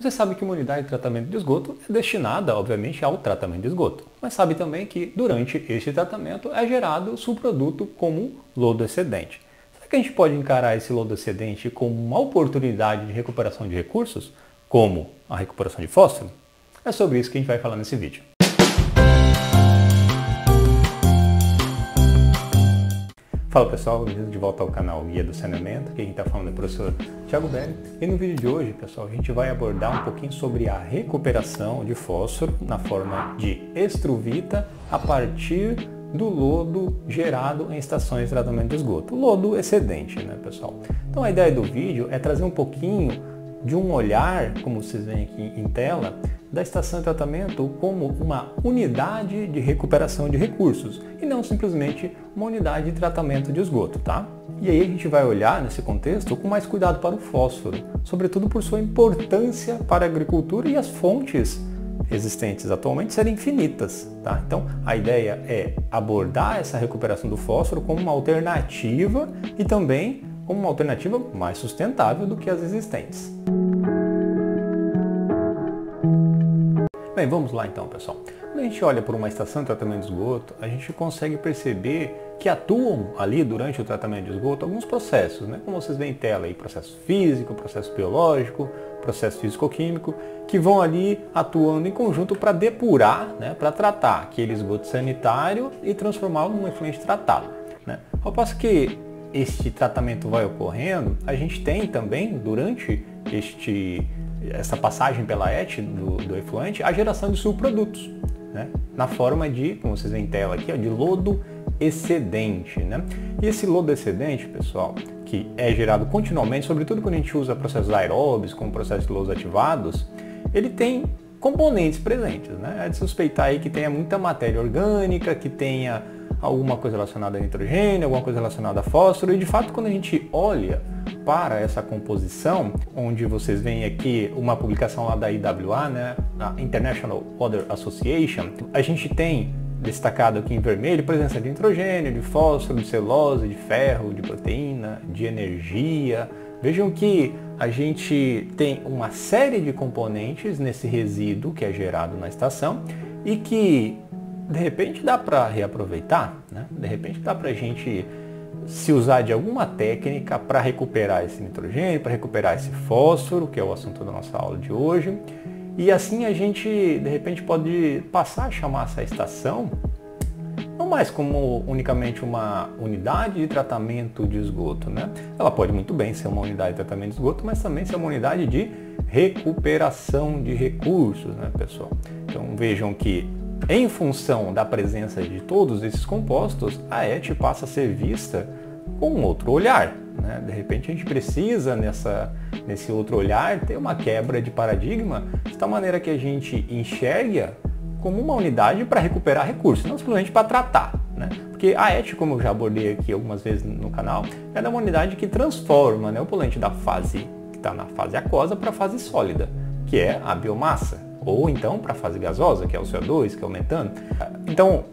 Você sabe que uma unidade de tratamento de esgoto é destinada, obviamente, ao tratamento de esgoto. Mas sabe também que durante este tratamento é gerado subproduto como lodo excedente. Será que a gente pode encarar esse lodo excedente como uma oportunidade de recuperação de recursos, como a recuperação de fósforo? É sobre isso que a gente vai falar nesse vídeo. Fala pessoal, bem-vindo de volta ao canal Guia do Saneamento. Aqui quem está falando é o professor Thiago Belli. E no vídeo de hoje, pessoal, a gente vai abordar um pouquinho sobre a recuperação de fósforo na forma de estruvita a partir do lodo gerado em estações de tratamento de esgoto. Lodo excedente, né, pessoal? Então a ideia do vídeo é trazer um pouquinho de um olhar, como vocês veem aqui em tela, da estação de tratamento como uma unidade de recuperação de recursos e não simplesmente uma unidade de tratamento de esgoto, tá? E aí a gente vai olhar nesse contexto com mais cuidado para o fósforo, sobretudo por sua importância para a agricultura e as fontes existentes atualmente serem infinitas, tá? Então a ideia é abordar essa recuperação do fósforo como uma alternativa e também como uma alternativa mais sustentável do que as existentes. Bem, vamos lá então, pessoal. Quando a gente olha por uma estação de tratamento de esgoto, a gente consegue perceber que atuam ali durante o tratamento de esgoto alguns processos, né? Como vocês veem em tela aí, processo físico, processo biológico, processo físico-químico, que vão ali atuando em conjunto para depurar, né? Para tratar aquele esgoto sanitário e transformá-lo num efluente tratado, né? Ao passo que este tratamento vai ocorrendo, a gente tem também, durante essa passagem pela ET do efluente, a geração de subprodutos, né? Na forma de, como vocês veem em tela aqui, ó, de lodo excedente, né? E esse lodo excedente, pessoal, que é gerado continuamente, sobretudo quando a gente usa processos aeróbios, como processos de lodos ativados, ele tem componentes presentes, né? É de suspeitar aí que tenha muita matéria orgânica, que tenha alguma coisa relacionada a nitrogênio, alguma coisa relacionada a fósforo, e de fato quando a gente olha para essa composição, onde vocês veem aqui uma publicação lá da IWA, né, a International Water Association, a gente tem destacado aqui em vermelho presença de nitrogênio, de fósforo, de celulose, de ferro, de proteína, de energia. Vejam que a gente tem uma série de componentes nesse resíduo que é gerado na estação e que de repente dá para reaproveitar, né? De repente dá para a gente se usar de alguma técnica para recuperar esse nitrogênio, para recuperar esse fósforo, que é o assunto da nossa aula de hoje. E assim a gente, de repente, pode passar a chamar essa estação não mais como unicamente uma unidade de tratamento de esgoto, né? Ela pode muito bem ser uma unidade de tratamento de esgoto, mas também ser uma unidade de recuperação de recursos, né, pessoal? Então vejam que em função da presença de todos esses compostos, a ET passa a ser vista com um outro olhar, né? De repente a gente precisa nesse outro olhar ter uma quebra de paradigma, de tal maneira que a gente enxerga como uma unidade para recuperar recursos, não simplesmente para tratar, né? Porque a ET, como eu já abordei aqui algumas vezes no canal, é uma unidade que transforma, né, o poluente da fase que está na fase aquosa para a fase sólida, que é a biomassa, ou então para a fase gasosa, que é o CO2, que é o metano. Então,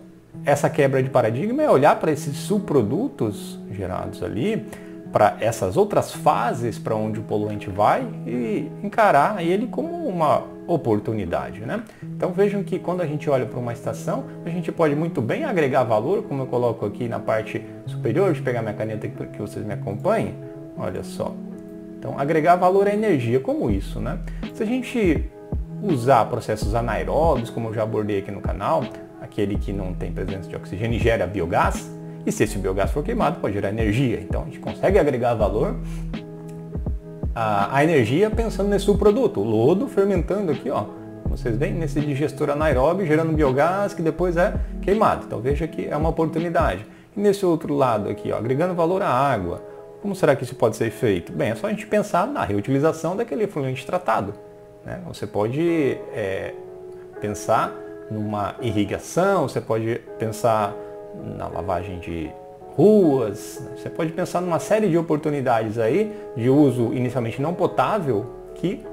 essa quebra de paradigma é olhar para esses subprodutos gerados ali, para essas outras fases para onde o poluente vai e encarar ele como uma oportunidade, né? Então vejam que quando a gente olha para uma estação, a gente pode muito bem agregar valor, como eu coloco aqui na parte superior, de pegar minha caneta para que vocês me acompanhem. Olha só. Então agregar valor é energia, como isso, né? Se a gente usar processos anaeróbios, como eu já abordei aqui no canal, aquele que não tem presença de oxigênio e gera biogás, e se esse biogás for queimado, pode gerar energia. Então a gente consegue agregar valor à energia pensando nesse subproduto, o lodo fermentando aqui, ó, vocês veem, nesse digestor anaeróbio, gerando biogás que depois é queimado. Então veja que é uma oportunidade. E nesse outro lado aqui, ó, agregando valor à água, como será que isso pode ser feito? Bem, é só a gente pensar na reutilização daquele efluente tratado, né? Você pode pensar numa irrigação, você pode pensar na lavagem de ruas, você pode pensar numa série de oportunidades aí de uso inicialmente não potável que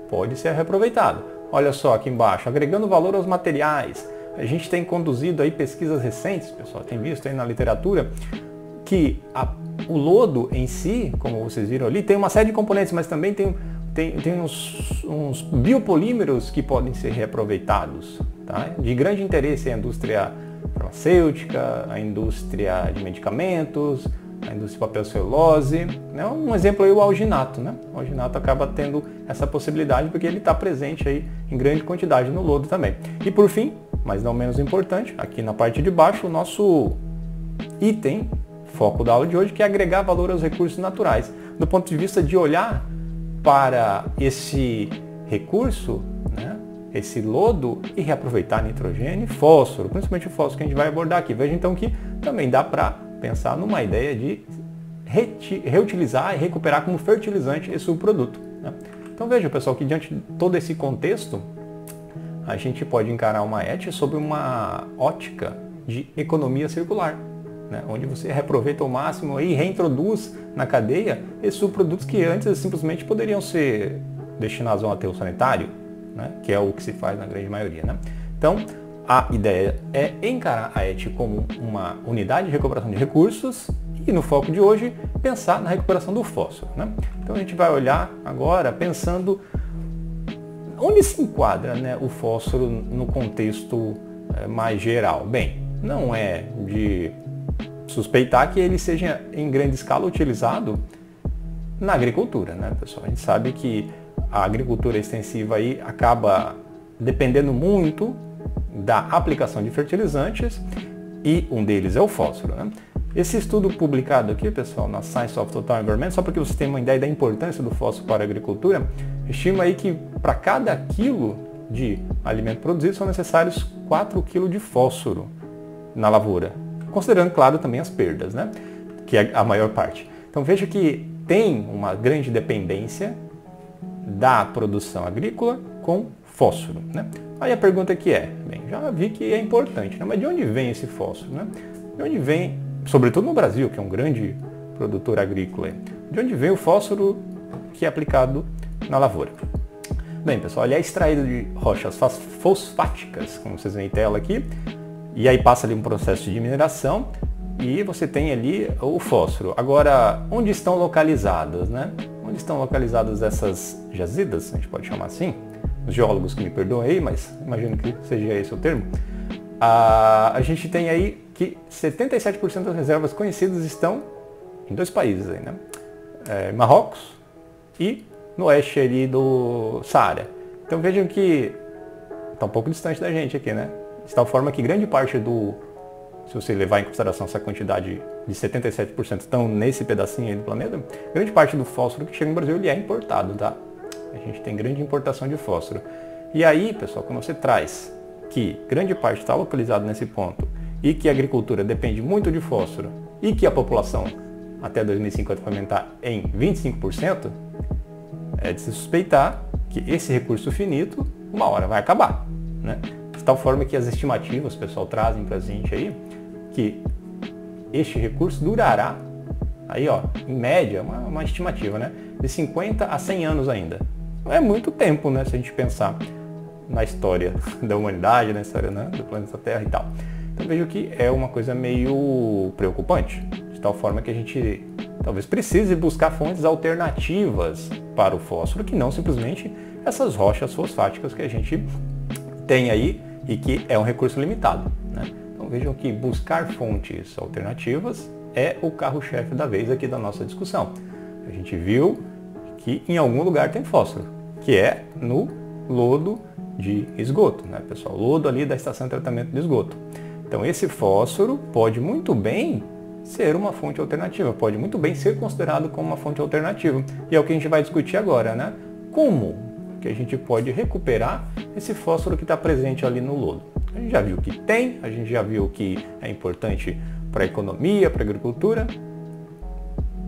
pode ser reaproveitado. Olha só aqui embaixo, agregando valor aos materiais. A gente tem conduzido aí pesquisas recentes, pessoal, tem visto aí na literatura que o lodo em si, como vocês viram ali, tem uma série de componentes, mas também tem tem uns biopolímeros que podem ser reaproveitados, tá? De grande interesse é a indústria farmacêutica, a indústria de medicamentos, a indústria de papel celulose, né? Um exemplo aí o alginato, né? O alginato acaba tendo essa possibilidade porque ele está presente aí em grande quantidade no lodo também. E por fim, mas não menos importante, aqui na parte de baixo, o nosso item, foco da aula de hoje, que é agregar valor aos recursos naturais. Do ponto de vista de olhar para esse recurso, né, esse lodo, e reaproveitar nitrogênio e fósforo, principalmente o fósforo que a gente vai abordar aqui. Veja então que também dá para pensar numa ideia de reutilizar e recuperar como fertilizante esse subproduto, né? Então veja, pessoal, que diante de todo esse contexto, a gente pode encarar uma ET sob uma ótica de economia circular, né? Onde você reaproveita ao máximo e reintroduz na cadeia esses subprodutos que antes simplesmente poderiam ser destinados a um aterro sanitário, né? Que é o que se faz na grande maioria, né? Então, a ideia é encarar a ET como uma unidade de recuperação de recursos e, no foco de hoje, pensar na recuperação do fósforo, né? Então a gente vai olhar agora pensando onde se enquadra, né, o fósforo no contexto mais geral. Bem, não é de suspeitar que ele seja em grande escala utilizado na agricultura, né, pessoal? A gente sabe que a agricultura extensiva aí acaba dependendo muito da aplicação de fertilizantes e um deles é o fósforo, né? Esse estudo publicado aqui, pessoal, na Science of Total Environment, só para que você tenha uma ideia da importância do fósforo para a agricultura, estima aí que para cada quilo de alimento produzido são necessários 4 kg de fósforo na lavoura, considerando, claro, também as perdas, né? Que é a maior parte. Então veja que tem uma grande dependência da produção agrícola com fósforo, né? Aí a pergunta que é, bem, já vi que é importante, né? Mas de onde vem esse fósforo, né? De onde vem, sobretudo no Brasil, que é um grande produtor agrícola, de onde vem o fósforo que é aplicado na lavoura? Bem, pessoal, ele é extraído de rochas fosfáticas, como vocês veem em tela aqui, e aí passa ali um processo de mineração e você tem ali o fósforo. Agora, onde estão localizadas, né? Onde estão localizadas essas jazidas, a gente pode chamar assim? Os geólogos que me perdoem aí, mas imagino que seja esse o termo. A gente tem aí que 77% das reservas conhecidas estão em dois países aí, né? Marrocos e no oeste ali do Saara. Então vejam que está um pouco distante da gente aqui, né? De tal forma que grande parte se você levar em consideração essa quantidade de 77% estão nesse pedacinho aí do planeta, grande parte do fósforo que chega no Brasil ele é importado, tá? A gente tem grande importação de fósforo. E aí, pessoal, quando você traz que grande parte está localizado nesse ponto e que a agricultura depende muito de fósforo e que a população até 2050 vai aumentar em 25%, é de se suspeitar que esse recurso finito uma hora vai acabar, né? De tal forma que as estimativas, pessoal, trazem para a gente aí que este recurso durará, aí ó, em média, uma estimativa, né, de 50 a 100 anos ainda. É muito tempo, né, se a gente pensar na história da humanidade, na história, né, do planeta Terra e tal. Então vejo que é uma coisa meio preocupante, de tal forma que a gente talvez precise buscar fontes alternativas para o fósforo, que não simplesmente essas rochas fosfáticas que a gente tem aí e que é um recurso limitado, né? Então vejam que buscar fontes alternativas é o carro-chefe da vez aqui da nossa discussão. A gente viu que em algum lugar tem fósforo, que é no lodo de esgoto, né, pessoal? Lodo ali da estação de tratamento de esgoto. Então esse fósforo pode muito bem ser uma fonte alternativa, pode muito bem ser considerado como uma fonte alternativa. E é o que a gente vai discutir agora, né? Como que a gente pode recuperar esse fósforo que está presente ali no lodo? A gente já viu que tem, a gente já viu que é importante para a economia, para a agricultura.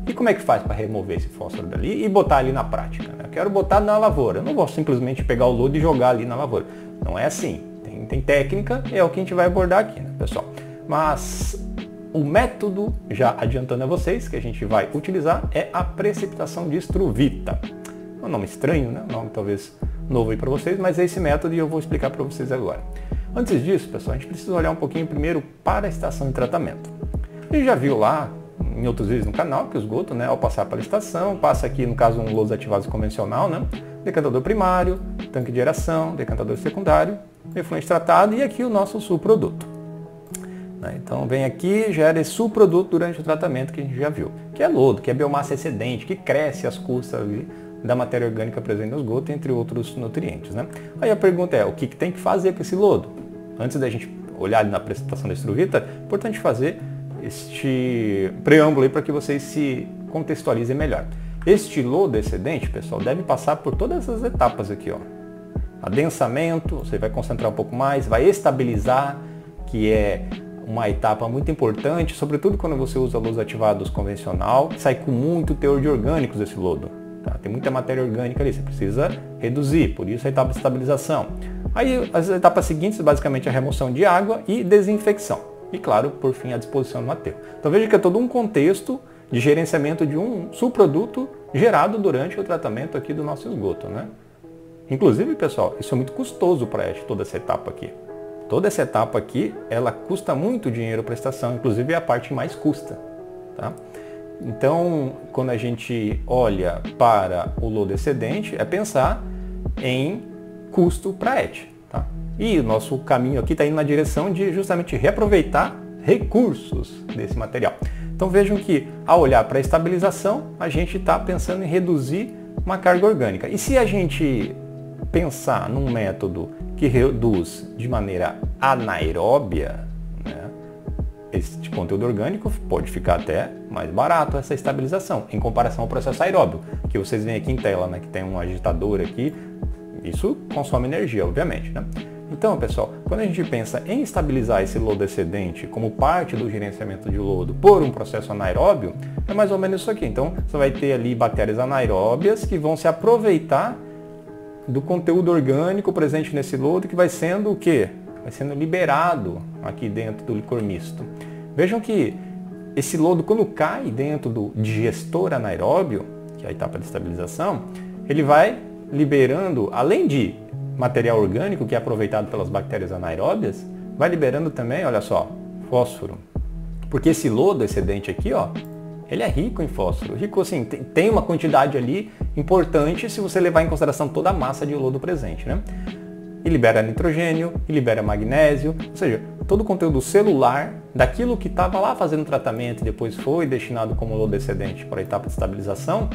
E como é que faz para remover esse fósforo dali e botar ali na prática, né? Eu quero botar na lavoura, eu não vou simplesmente pegar o lodo e jogar ali na lavoura. Não é assim, tem técnica e é o que a gente vai abordar aqui, né, pessoal? Mas o método, já adiantando a vocês, que a gente vai utilizar é a precipitação de estruvita. É um nome estranho, né? Um nome talvez novo aí para vocês, mas é esse método e eu vou explicar para vocês agora. Antes disso, pessoal, a gente precisa olhar um pouquinho primeiro para a estação de tratamento. A gente já viu lá em outros vídeos no canal, que o esgoto, né, ao passar pela estação, passa aqui, no caso, um lodo ativado convencional, né, decantador primário, tanque de aeração, decantador secundário, efluente tratado e aqui o nosso subproduto. Então vem aqui, gera esse subproduto durante o tratamento que a gente já viu, que é lodo, que é biomassa excedente, que cresce às custas ali da matéria orgânica presente no esgoto, entre outros nutrientes, né? Aí a pergunta é, o que tem que fazer com esse lodo? Antes da gente olhar ali na apresentação da Estrovita, é importante fazer este preâmbulo aí para que vocês se contextualizem melhor. Este lodo excedente, pessoal, deve passar por todas essas etapas aqui, ó. Adensamento, você vai concentrar um pouco mais, vai estabilizar, que é uma etapa muito importante, sobretudo quando você usa lodos ativados convencional, sai com muito teor de orgânicos esse lodo. Tá? Tem muita matéria orgânica ali, você precisa reduzir, por isso a etapa de estabilização. Aí as etapas seguintes, basicamente a remoção de água e desinfecção. E claro, por fim, a disposição do aterro. Então veja que é todo um contexto de gerenciamento de um subproduto gerado durante o tratamento aqui do nosso esgoto, né? Inclusive, pessoal, isso é muito custoso para a ET, toda essa etapa aqui. Toda essa etapa aqui, ela custa muito dinheiro para a estação, inclusive é a parte mais custa. Tá? Então, quando a gente olha para o lodo excedente, é pensar em custo para a ET. Tá? E o nosso caminho aqui está indo na direção de justamente reaproveitar recursos desse material. Então vejam que, ao olhar para a estabilização, a gente está pensando em reduzir uma carga orgânica. E se a gente pensar num método que reduz de maneira anaeróbia, né, esse conteúdo orgânico, pode ficar até mais barato essa estabilização, em comparação ao processo aeróbio, que vocês veem aqui em tela, né, que tem um agitador aqui, isso consome energia, obviamente. Né? Então, pessoal, quando a gente pensa em estabilizar esse lodo excedente como parte do gerenciamento de lodo por um processo anaeróbio, é mais ou menos isso aqui. Então, você vai ter ali bactérias anaeróbias que vão se aproveitar do conteúdo orgânico presente nesse lodo, que vai sendo o quê? Vai sendo liberado aqui dentro do licor misto. Vejam que esse lodo, quando cai dentro do digestor anaeróbio, que é a etapa de estabilização, ele vai liberando, além de material orgânico que é aproveitado pelas bactérias anaeróbias, vai liberando também, olha só, fósforo. Porque esse lodo excedente aqui, ó, ele é rico em fósforo. Rico assim, tem uma quantidade ali importante se você levar em consideração toda a massa de lodo presente, né? E libera nitrogênio, e libera magnésio, ou seja, todo o conteúdo celular daquilo que estava lá fazendo tratamento e depois foi destinado como lodo excedente para a etapa de estabilização,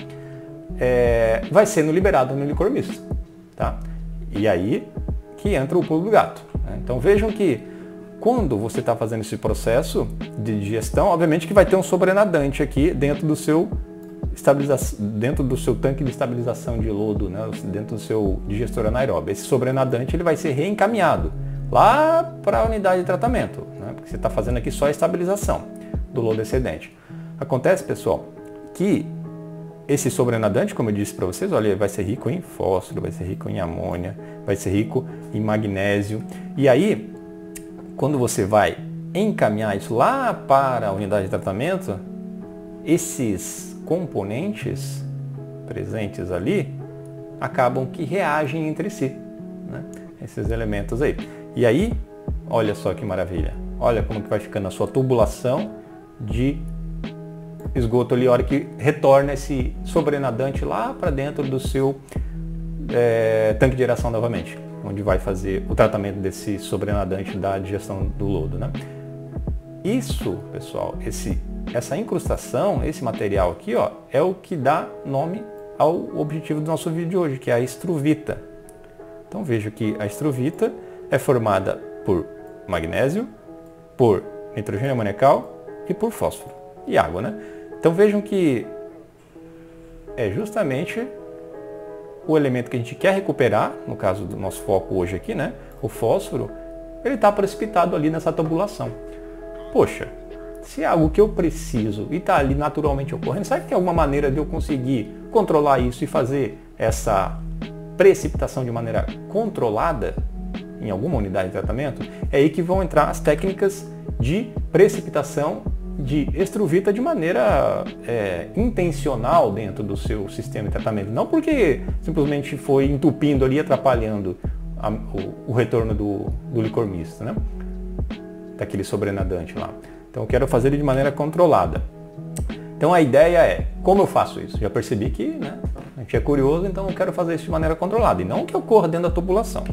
vai sendo liberado no licor misto. Tá? E aí que entra o pulo do gato. Né? Então vejam que quando você está fazendo esse processo de digestão, obviamente que vai ter um sobrenadante aqui dentro do seu tanque de estabilização de lodo, né? Dentro do seu digestor anaeróbio. Esse sobrenadante ele vai ser reencaminhado lá para a unidade de tratamento, né? Porque você está fazendo aqui só a estabilização do lodo excedente. Acontece, pessoal, que esse sobrenadante, como eu disse para vocês, olha, vai ser rico em fósforo, vai ser rico em amônia, vai ser rico em magnésio. E aí, quando você vai encaminhar isso lá para a unidade de tratamento, esses componentes presentes ali acabam que reagem entre si, né? Esses elementos aí. E aí, olha só que maravilha. Olha como que vai ficando a sua tubulação de esgoto ali, a hora que retorna esse sobrenadante lá para dentro do seu tanque de aeração novamente, onde vai fazer o tratamento desse sobrenadante da digestão do lodo, né? Isso, pessoal, essa incrustação, esse material aqui, ó, é o que dá nome ao objetivo do nosso vídeo de hoje, que é a Estrovita. Então veja que a Estrovita é formada por magnésio, por nitrogênio amoniacal e por fósforo e água, né? Então vejam que é justamente o elemento que a gente quer recuperar, no caso do nosso foco hoje aqui, né? O fósforo, ele está precipitado ali nessa tubulação. Poxa, se é algo que eu preciso e está ali naturalmente ocorrendo, será que tem alguma maneira de eu conseguir controlar isso e fazer essa precipitação de maneira controlada em alguma unidade de tratamento? É aí que vão entrar as técnicas de precipitação de Estrovita de maneira intencional dentro do seu sistema de tratamento. Não porque simplesmente foi entupindo ali, atrapalhando o retorno do licor misto, né? Daquele sobrenadante lá. Então eu quero fazer ele de maneira controlada. Então a ideia é, como eu faço isso? Já percebi que, né, a gente é curioso, então eu quero fazer isso de maneira controlada e não que ocorra dentro da tubulação.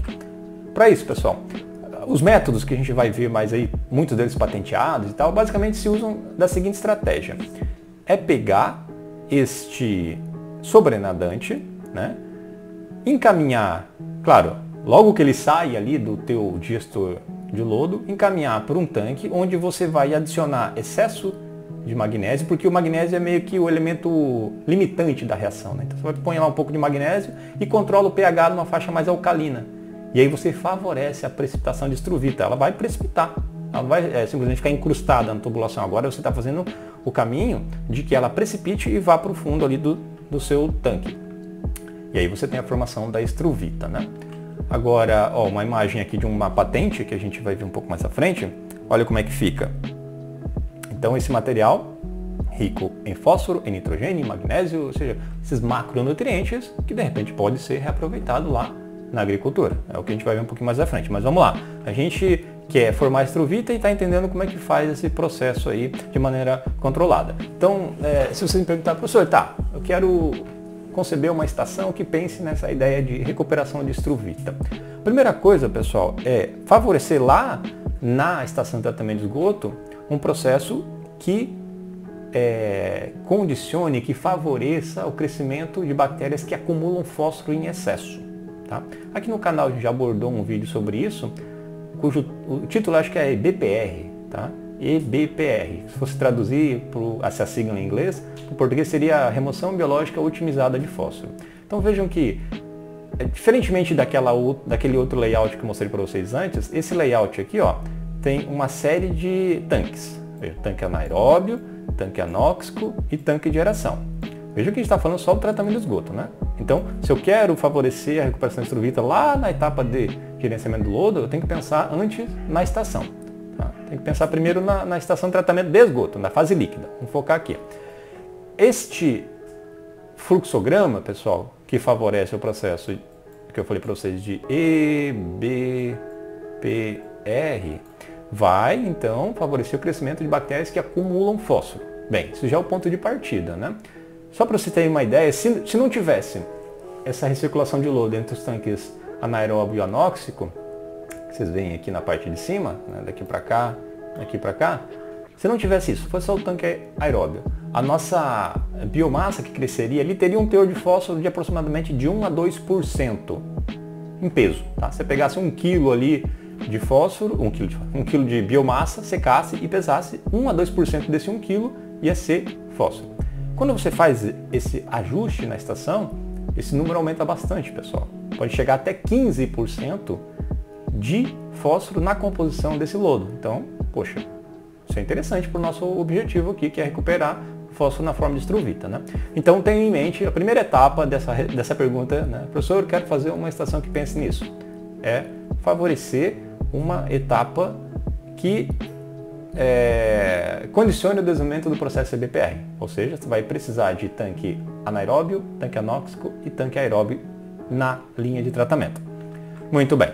Para isso, pessoal, os métodos que a gente vai ver mais aí, muitos deles patenteados e tal, basicamente se usam da seguinte estratégia. É pegar este sobrenadante, né, encaminhar, claro, logo que ele sai ali do teu digestor de lodo, encaminhar para um tanque onde você vai adicionar excesso de magnésio, porque o magnésio é meio que o elemento limitante da reação, né? Então você vai pôr lá um pouco de magnésio e controla o pH numa faixa mais alcalina. E aí você favorece a precipitação de estruvita. Ela vai precipitar, ela vai simplesmente ficar incrustada na tubulação. Agora você está fazendo o caminho de que ela precipite e vá para o fundo ali do seu tanque. E aí você tem a formação da estruvita, né? Agora, ó, uma imagem aqui de uma patente que a gente vai ver um pouco mais à frente. Olha como é que fica. Então esse material rico em fósforo, em nitrogênio, em magnésio, ou seja, esses macronutrientes que de repente pode ser reaproveitado lá na agricultura. É o que a gente vai ver um pouquinho mais à frente. Mas vamos lá. A gente quer formar estruvita e está entendendo como é que faz esse processo aí de maneira controlada. Então, se você me perguntar, professor, tá, eu quero conceber uma estação que pense nessa ideia de recuperação de estruvita. Primeira coisa, pessoal, é favorecer lá na estação de tratamento de esgoto um processo que condicione, que favoreça o crescimento de bactérias que acumulam fósforo em excesso. Tá? Aqui no canal a gente já abordou um vídeo sobre isso, cujo o título acho que é EBPR, tá? EBPR. Se fosse traduzir essa sigla em inglês, em português seria remoção biológica otimizada de fósforo. Então vejam que, diferentemente daquele outro layout que eu mostrei para vocês antes, esse layout aqui, ó, tem uma série de tanques. Veja, tanque anaeróbio, tanque anóxico e tanque de aeração. Veja que a gente está falando só do tratamento do esgoto, né? Então, se eu quero favorecer a recuperação de estruvita lá na etapa de gerenciamento do lodo, eu tenho que pensar antes na estação. Tá? Tem que pensar primeiro na estação de tratamento de esgoto, na fase líquida. Vamos focar aqui. Este fluxograma, pessoal, que favorece o processo que eu falei para vocês de EBPR, vai, então, favorecer o crescimento de bactérias que acumulam fósforo. Bem, isso já é o ponto de partida, né? Só para você ter uma ideia, se não tivesse essa recirculação de lodo entre os tanques anaeróbio e anóxico, que vocês veem aqui na parte de cima, né, daqui para cá, se não tivesse isso, fosse só o tanque aeróbio, a nossa biomassa que cresceria ali teria um teor de fósforo de aproximadamente de 1 a 2% em peso. Tá? Se você pegasse 1 kg ali de fósforo, 1 kg de biomassa, secasse e pesasse, 1 a 2% desse 1 kg ia ser fósforo. Quando você faz esse ajuste na estação, esse número aumenta bastante, pessoal. Pode chegar até 15% de fósforo na composição desse lodo. Então, poxa, isso é interessante para o nosso objetivo aqui, que é recuperar fósforo na forma de estruvita, né? Então, tenha em mente a primeira etapa dessa pergunta, né? Professor, eu quero fazer uma estação que pense nisso. É favorecer uma etapa que condicione o desenvolvimento do processo EBPR, ou seja, você vai precisar de tanque anaeróbio, tanque anóxico e tanque aeróbio na linha de tratamento. Muito bem.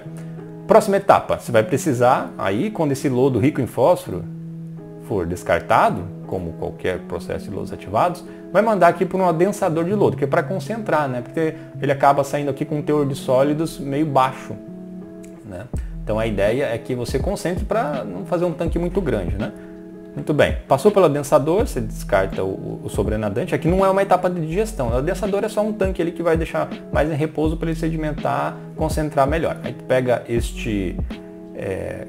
Próxima etapa, você vai precisar, aí quando esse lodo rico em fósforo for descartado, como qualquer processo de lodos ativados, vai mandar aqui para um adensador de lodo, que é para concentrar, né? Porque ele acaba saindo aqui com um teor de sólidos meio baixo, né? Então a ideia é que você concentre para não fazer um tanque muito grande, né? Muito bem. Passou pelo adensador, você descarta o sobrenadante. Aqui não é uma etapa de digestão. O adensador é só um tanque ali que vai deixar mais em repouso para ele sedimentar, concentrar melhor. Aí tu pega este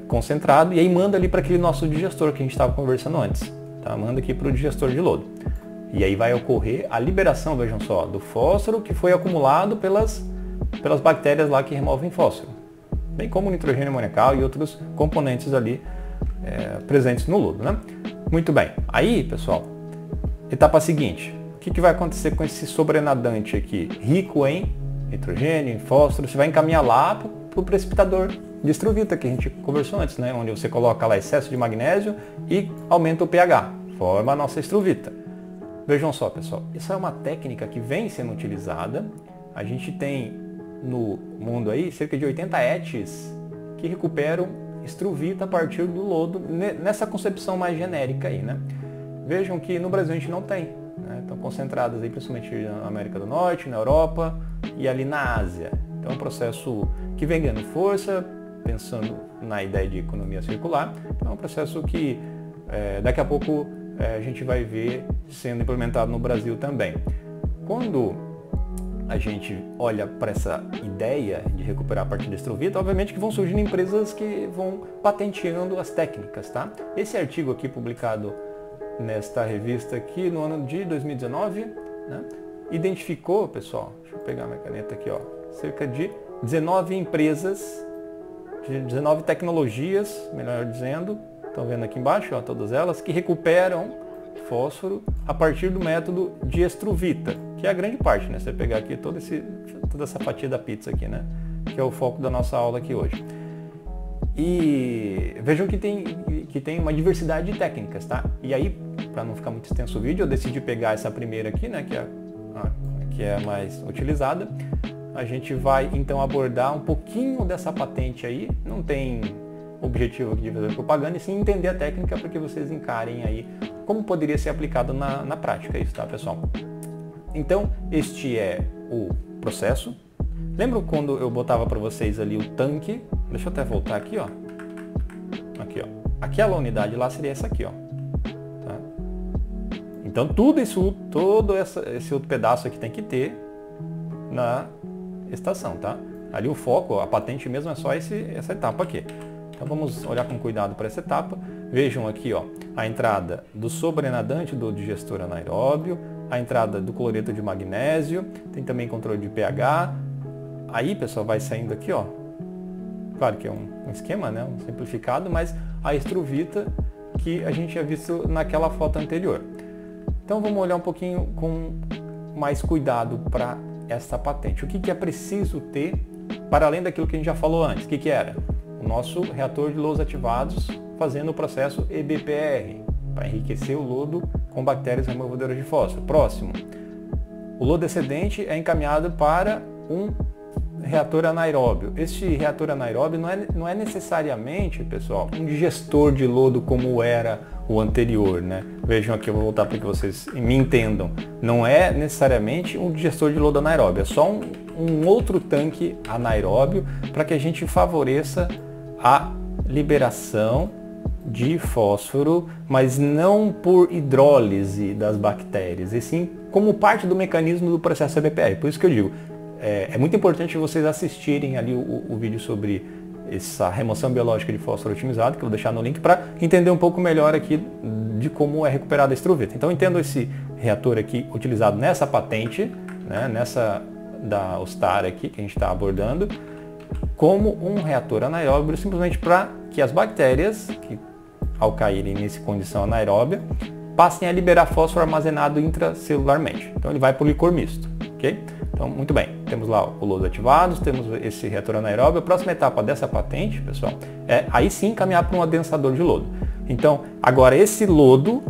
concentrado e aí manda ali para aquele nosso digestor que a gente estava conversando antes. Tá? Manda aqui para o digestor de lodo. E aí vai ocorrer a liberação, vejam só, do fósforo que foi acumulado pelas bactérias lá que removem fósforo. Bem como o nitrogênio amoniacal e outros componentes ali presentes no lodo, né? Muito bem. Aí, pessoal, etapa seguinte. O que vai acontecer com esse sobrenadante aqui? Rico em nitrogênio, em fósforo. Você vai encaminhar lá para o precipitador de estruvita que a gente conversou antes, né? Onde você coloca lá excesso de magnésio e aumenta o pH. Forma a nossa estruvita. Vejam só, pessoal. Isso é uma técnica que vem sendo utilizada. A gente tem no mundo aí cerca de 80 ETs que recuperam estruvita a partir do lodo, nessa concepção mais genérica aí, né? vejam que no Brasil a gente não tem, né? Estão concentradas aí principalmente na América do Norte, na Europa e ali na Ásia. Então é um processo que vem ganhando força, pensando na ideia de economia circular. Então é um processo que daqui a pouco a gente vai ver sendo implementado no Brasil também. Quando a gente olha para essa ideia de recuperar a partir da estrovita, obviamente que vão surgindo empresas que vão patenteando as técnicas, tá? Esse artigo aqui publicado nesta revista aqui no ano de 2019, né, identificou, pessoal, deixa eu pegar minha caneta aqui, ó, cerca de 19 empresas, de 19 tecnologias, melhor dizendo, estão vendo aqui embaixo, ó, todas elas, que recuperam fósforo a partir do método de estrovita, que é a grande parte, né? Você pegar aqui toda essa fatia da pizza aqui, né? Que é o foco da nossa aula aqui hoje. E vejam que tem uma diversidade de técnicas, tá? E aí, para não ficar muito extenso o vídeo, eu decidi pegar essa primeira aqui, né? Que é a mais utilizada. A gente vai então abordar um pouquinho dessa patente aí. Não tem objetivo aqui de fazer propaganda, e sim entender a técnica para que vocês encarem aí como poderia ser aplicado na prática isso, tá, pessoal? Então, este é o processo. Lembram quando eu botava para vocês ali o tanque? Deixa eu até voltar aqui, ó. Aqui, ó. Aquela unidade lá seria essa aqui, ó. Tá? Então, todo esse outro pedaço aqui tem que ter na estação, tá? Ali o foco, a patente mesmo é só essa etapa aqui. Então vamos olhar com cuidado para essa etapa. Vejam aqui, ó, a entrada do sobrenadante do digestor anaeróbio, a entrada do cloreto de magnésio, tem também controle de pH. Aí, pessoal, vai saindo aqui, ó. Claro que é um esquema, né, um simplificado, mas a estrovita que a gente tinha visto naquela foto anterior. Então vamos olhar um pouquinho com mais cuidado para essa patente. O que é preciso ter para além daquilo que a gente já falou antes? O que era? O nosso reator de lodos ativados fazendo o processo EBPR, para enriquecer o lodo com bactérias removedoras de fósforo. Próximo, o lodo excedente é encaminhado para um reator anaeróbio. Este reator anaeróbio não é necessariamente, pessoal, um digestor de lodo como era o anterior, né? Vejam aqui, eu vou voltar para que vocês me entendam. Não é necessariamente um digestor de lodo anaeróbio, é só um outro tanque anaeróbio para que a gente favoreça a liberação de fósforo, mas não por hidrólise das bactérias, e sim como parte do mecanismo do processo EBPR. Por isso que eu digo, é muito importante vocês assistirem ali o vídeo sobre essa remoção biológica de fósforo otimizado, que eu vou deixar no link, para entender um pouco melhor aqui de como é recuperada a estrovita. Então entendo esse reator aqui utilizado nessa patente, né, nessa da Ostar aqui que a gente está abordando, como um reator anaeróbio, simplesmente para que as bactérias, que ao caírem nessa condição anaeróbia, passem a liberar fósforo armazenado intracelularmente. Então ele vai para o licor misto, ok? Então, muito bem, temos lá o lodo ativados, temos esse reator anaeróbio. A próxima etapa dessa patente, pessoal, é aí sim caminhar para um adensador de lodo. Então, agora esse lodo,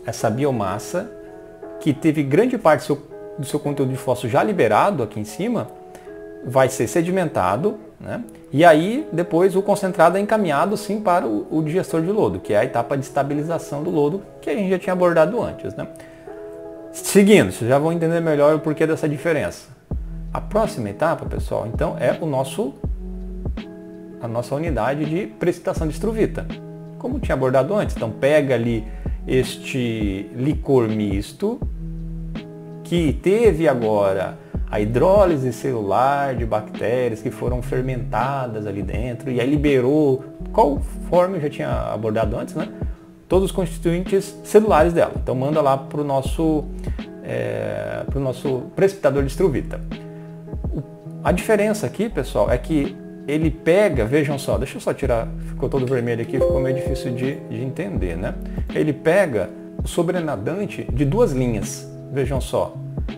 essa biomassa, que teve grande parte do seu conteúdo de fósforo já liberado aqui em cima, vai ser sedimentado, né? E aí depois o concentrado é encaminhado sim para o digestor de lodo, que é a etapa de estabilização do lodo que a gente já tinha abordado antes, né? Seguindo, vocês já vão entender melhor o porquê dessa diferença. A próxima etapa, pessoal, então é a nossa unidade de precipitação de estrovita, como tinha abordado antes. Então pega ali este licor misto que teve agora a hidrólise celular de bactérias que foram fermentadas ali dentro, e aí liberou, conforme eu já tinha abordado antes, né, todos os constituintes celulares dela. Então manda lá para o nosso precipitador de estrovita. A diferença aqui, pessoal, é que ele pega, vejam só, deixa eu só tirar, ficou todo vermelho aqui, ficou meio difícil de entender, né? Ele pega o sobrenadante de duas linhas, vejam só.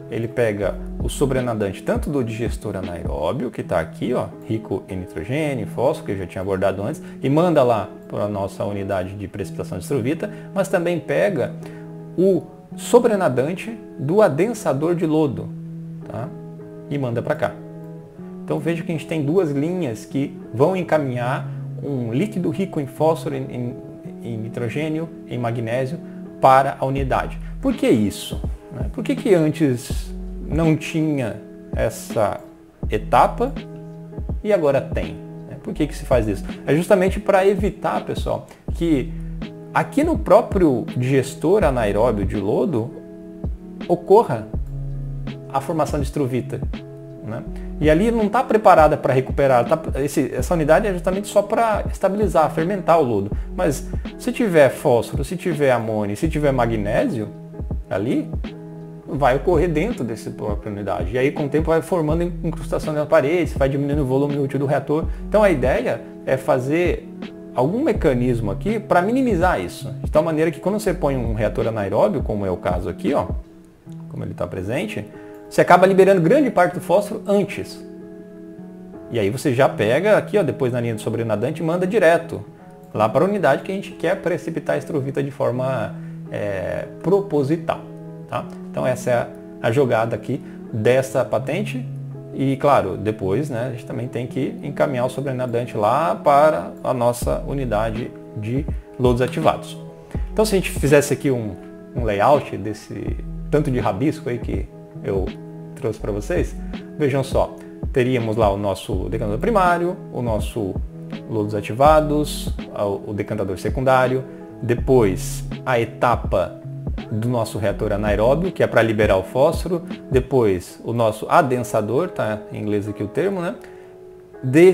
Ele pega o sobrenadante tanto do digestor anaeróbio, que está aqui, ó, rico em nitrogênio, fósforo, que eu já tinha abordado antes, e manda lá para a nossa unidade de precipitação de estrovita, mas também pega o sobrenadante do adensador de lodo, tá? E manda para cá. Então veja que a gente tem duas linhas que vão encaminhar um líquido rico em fósforo em nitrogênio, em magnésio para a unidade. Por que isso? Por que antes não tinha essa etapa e agora tem? Por que se faz isso? É justamente para evitar, pessoal, que aqui no próprio digestor anaeróbio de lodo ocorra a formação de estruvita. E ali não está preparada para recuperar. Essa unidade é justamente só para estabilizar, fermentar o lodo. Mas se tiver fósforo, se tiver amônio, se tiver magnésio ali, vai ocorrer dentro dessa própria unidade. E aí com o tempo vai formando incrustação nas paredes, vai diminuindo o volume útil do reator. Então a ideia é fazer algum mecanismo aqui para minimizar isso. De tal maneira que quando você põe um reator anaeróbio, como é o caso aqui, ó, como ele está presente, você acaba liberando grande parte do fósforo antes. E aí você já pega aqui, ó, depois na linha do sobrenadante e manda direto lá para a unidade que a gente quer precipitar a estruvita de forma proposital. Tá? Então essa é a jogada aqui dessa patente e, claro, depois a gente também tem que encaminhar o sobrenadante lá para a nossa unidade de lodos ativados. Então se a gente fizesse aqui um layout desse tanto de rabisco aí que eu trouxe para vocês, vejam só, teríamos lá o nosso decantador primário, o nosso lodos ativados, o decantador secundário, depois a etapa do nosso reator anaeróbio, que é para liberar o fósforo, depois o nosso adensador, tá em inglês aqui o termo,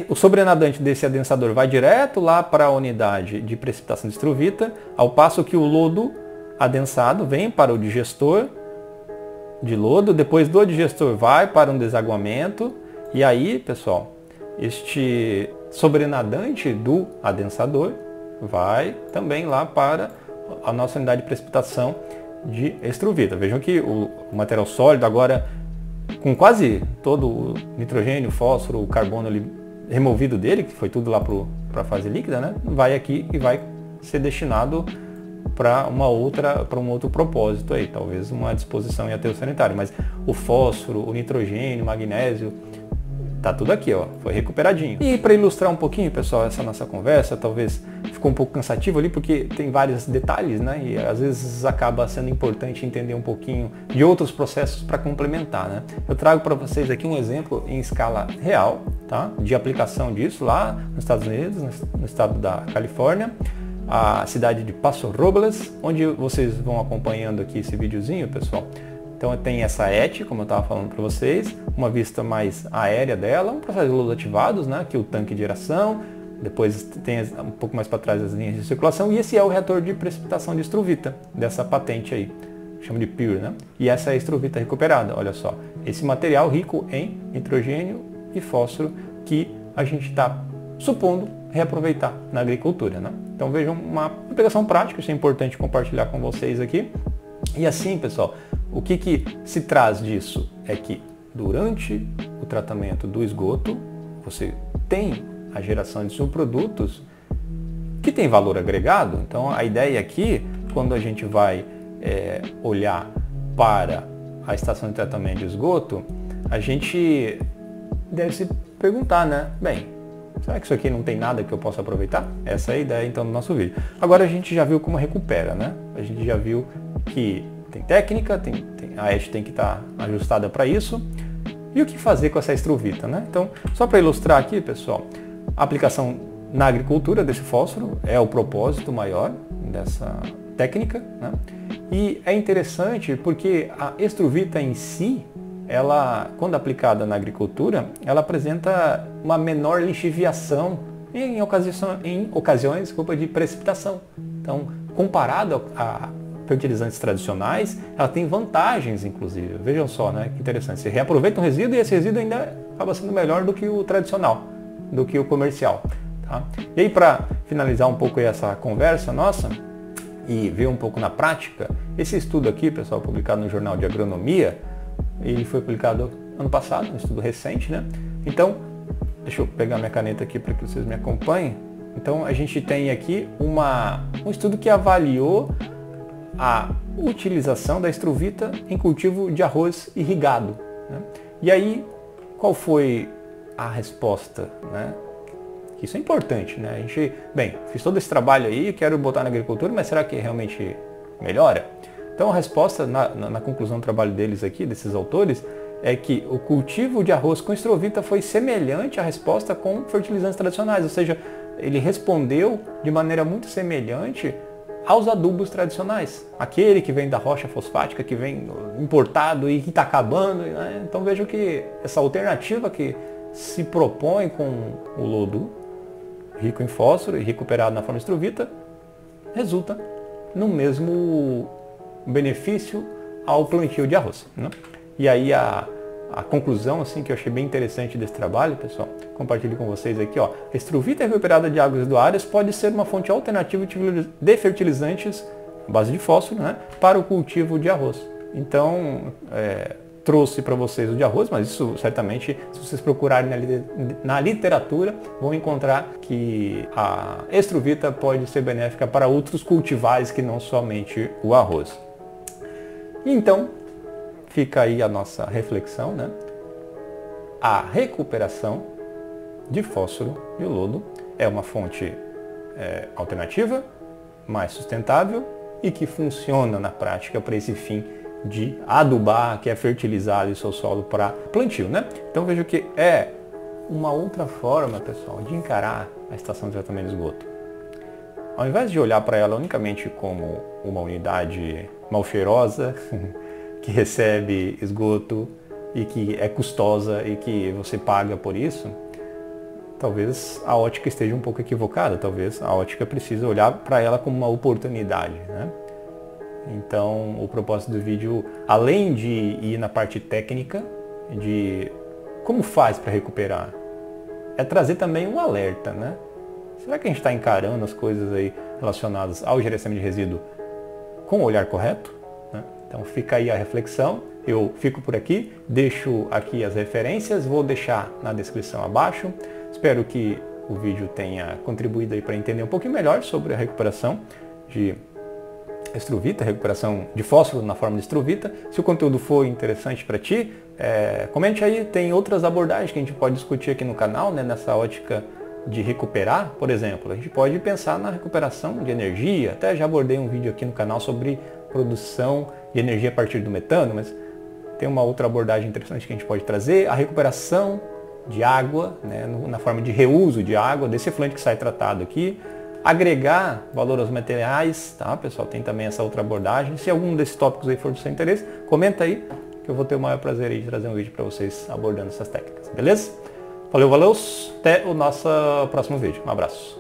o sobrenadante desse adensador vai direto lá para a unidade de precipitação de estruvita, ao passo que o lodo adensado vem para o digestor de lodo, depois do digestor vai para um desaguamento, e aí, pessoal, este sobrenadante do adensador vai também lá para a nossa unidade de precipitação de estruvita. Vejam que o material sólido agora, com quase todo o nitrogênio, o fósforo, o carbono ali removido dele, que foi tudo lá para a fase líquida, vai aqui e vai ser destinado para um outro propósito aí, talvez uma disposição em aterro sanitário, mas o fósforo, o nitrogênio, o magnésio, tá tudo aqui, ó, foi recuperadinho. E para ilustrar um pouquinho, pessoal, essa nossa conversa, talvez ficou um pouco cansativo ali, porque tem vários detalhes, e às vezes acaba sendo importante entender um pouquinho de outros processos para complementar, Eu trago para vocês aqui um exemplo em escala real, tá? De aplicação disso lá nos Estados Unidos, no estado da Califórnia, a cidade de Paso Robles, onde vocês vão acompanhando aqui esse videozinho, pessoal. Então tem essa ET, como eu estava falando para vocês, uma vista mais aérea dela, um processo de lodos ativados, aqui o tanque de aeração, depois tem um pouco mais para trás as linhas de circulação, e esse é o reator de precipitação de estruvita, dessa patente aí, chama de PURE, E essa é a estruvita recuperada, olha só, esse material rico em nitrogênio e fósforo que a gente está supondo reaproveitar na agricultura, Então vejam uma aplicação prática, isso é importante compartilhar com vocês aqui. E assim, pessoal, o que se traz disso é que durante o tratamento do esgoto, você tem a geração de subprodutos que tem valor agregado. Então a ideia aqui, quando a gente vai olhar para a estação de tratamento de esgoto, a gente deve se perguntar, bem, será que isso aqui não tem nada que eu possa aproveitar? Essa é a ideia então do nosso vídeo. Agora a gente já viu como recupera, A gente já viu que tem técnica, a ET tem que estar ajustada para isso. E o que fazer com essa estruvita, Então, só para ilustrar aqui, pessoal, a aplicação na agricultura desse fósforo é o propósito maior dessa técnica, E é interessante porque a estruvita em si, ela, quando aplicada na agricultura, ela apresenta uma menor lixiviação em ocasiões de precipitação. Então, comparado a fertilizantes tradicionais, ela tem vantagens, inclusive. Vejam só, que interessante. Você reaproveita um resíduo e esse resíduo ainda acaba sendo melhor do que o tradicional, do que o comercial. Tá? E aí, para finalizar um pouco essa conversa nossa e ver um pouco na prática, esse estudo aqui, pessoal, publicado no Jornal de Agronomia, ele foi publicado ano passado, um estudo recente, Então, deixa eu pegar minha caneta aqui para que vocês me acompanhem. Então, a gente tem aqui um estudo que avaliou a utilização da estruvita em cultivo de arroz irrigado. E aí, qual foi a resposta Isso é importante, né? A gente, bem, fiz todo esse trabalho aí, quero botar na agricultura, mas será que realmente melhora? Então a resposta na conclusão do trabalho deles aqui, desses autores, é que o cultivo de arroz com estrovita foi semelhante à resposta com fertilizantes tradicionais, ou seja, ele respondeu de maneira muito semelhante aos adubos tradicionais. Aquele que vem da rocha fosfática, que vem importado e que está acabando. Né? Então vejo que essa alternativa que se propõe com o lodo rico em fósforo e recuperado na forma de estrovita, resulta no mesmo benefício ao plantio de arroz. Né? E aí a conclusão assim, que eu achei bem interessante desse trabalho, pessoal, compartilho com vocês aqui, ó. A estrovita recuperada de águas residuárias pode ser uma fonte alternativa de fertilizantes à base de fósforo, né, para o cultivo de arroz. Então, trouxe para vocês o de arroz, mas isso certamente, se vocês procurarem na literatura, vão encontrar que a estrovita pode ser benéfica para outros cultivares que não somente o arroz. Então, fica aí a nossa reflexão, né? A recuperação de fósforo e o lodo é uma fonte alternativa, mais sustentável e que funciona na prática para esse fim de adubar, que é fertilizar o seu solo para plantio, né? Então vejo que é uma outra forma, pessoal, de encarar a estação de tratamento de esgoto. Ao invés de olhar para ela unicamente como uma unidade mal cheirosa, que recebe esgoto e que é custosa e que você paga por isso, talvez a ótica esteja um pouco equivocada, talvez a ótica precisa olhar para ela como uma oportunidade, né? Então, o propósito do vídeo, além de ir na parte técnica, de como faz para recuperar, é trazer também um alerta, né? Será que a gente está encarando as coisas aí relacionadas ao gerenciamento de resíduo com o olhar correto? Né? Então fica aí a reflexão, eu fico por aqui, deixo aqui as referências, vou deixar na descrição abaixo. Espero que o vídeo tenha contribuído aí para entender um pouquinho melhor sobre a recuperação de estrovita, recuperação de fósforo na forma de estrovita. Se o conteúdo for interessante para ti, comente aí, tem outras abordagens que a gente pode discutir aqui no canal, né, nessa ótica de recuperar. Por exemplo, a gente pode pensar na recuperação de energia, até já abordei um vídeo aqui no canal sobre produção de energia a partir do metano, mas tem uma outra abordagem interessante que a gente pode trazer, a recuperação de água, né, na forma de reuso de água, desse efluente que sai tratado aqui, agregar valor aos materiais, tá, pessoal? Tem também essa outra abordagem. Se algum desses tópicos aí for do seu interesse, comenta aí, que eu vou ter o maior prazer aí de trazer um vídeo para vocês abordando essas técnicas, beleza? Valeu, valeu, até o nosso próximo vídeo. Um abraço.